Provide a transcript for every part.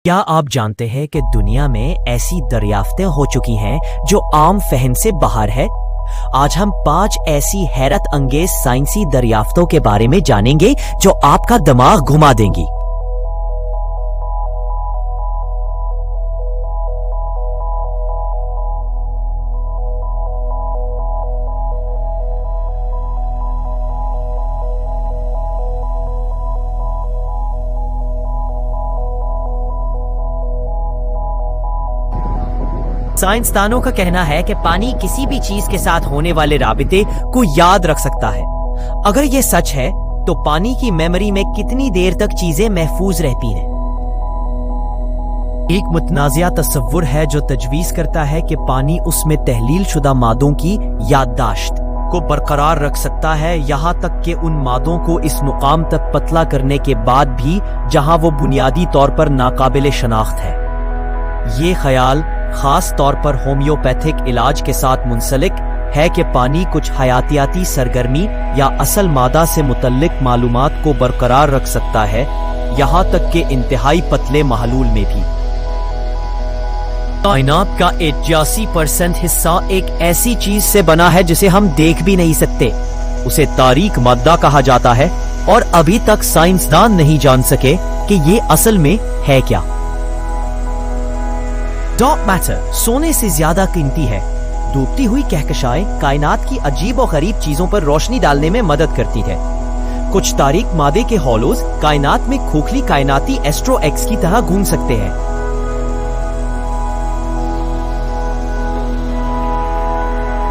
क्या आप जानते हैं कि दुनिया में ऐसी दरियाफ्तें हो चुकी हैं जो आम फहम से बाहर है। आज हम 5 ऐसी हैरत अंगेज साइंसी दरियाफ्तों के बारे में जानेंगे जो आपका दिमाग घुमा देंगी। साइंसदानों का कहना है कि पानी किसी भी चीज के साथ होने वाले राबिते को याद रख सकता है। अगर यह सच है तो पानी की मेमोरी में कितनी देर तक चीजें महफूज रहती हैं? एक मुतनाज़िया तस्वुर है जो तजवीज करता है कि पानी उसमें तहलील शुदा मादों की याददाश्त को बरकरार रख सकता है, यहां तक कि उन मादों को इस मुकाम तक पतला करने के बाद भी जहां वो बुनियादी तौर पर नाकाबिले शनाख्त है। ये ख्याल खास तौर पर होम्योपैथिक इलाज के साथ मुंसलिक है कि पानी कुछ हयातियाती सरगर्मी या असल मादा से मुतल्लिक मालूमात को बरकरार रख सकता है, यहां तक कि इंतहाई पतले महलूल में भी। कायनात का 81% हिस्सा एक ऐसी चीज से बना है जिसे हम देख भी नहीं सकते। उसे तारीक मादा कहा जाता है और अभी तक साइंसदान नहीं जान सके कि ये असल में है क्या। डार्क मैटर सोने से ज्यादा कीमती है। डूबती हुई कहकशाएं कायनात की अजीब और गरीब चीजों पर रोशनी डालने में मदद करती है। कुछ तारीक मादे के हॉलोज कायनात में खोखली कायनाती एस्ट्रो एक्स की तरह घूम सकते हैं।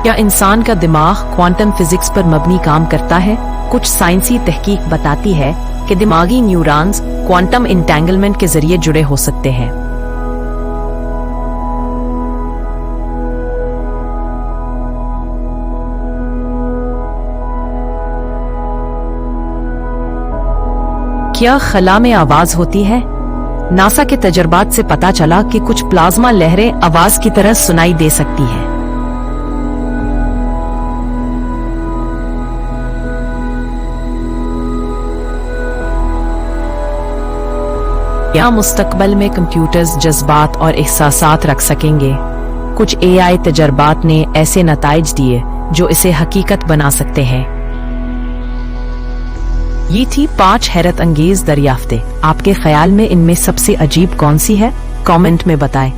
क्या इंसान का दिमाग क्वांटम फिजिक्स पर मबनी काम करता है? कुछ साइंसी तहकीक बताती है कि दिमागी न्यूरॉन्स क्वांटम इंटेंगलमेंट के जरिए जुड़े हो सकते हैं। क्या खला में आवाज होती है? नासा के तजर्बात से पता चला कि कुछ प्लाज्मा लहरें आवाज की तरह सुनाई दे सकती हैं। क्या मुस्तकबल में कंप्यूटर्स जज्बात और एहसासात रख सकेंगे? कुछ एआई तजर्बात ने ऐसे नताइज दिए जो इसे हकीकत बना सकते हैं। ये थी 5 हैरत अंगेज दरियाफ्तें। आपके ख्याल में इनमें सबसे अजीब कौन सी है? कमेंट में बताएं।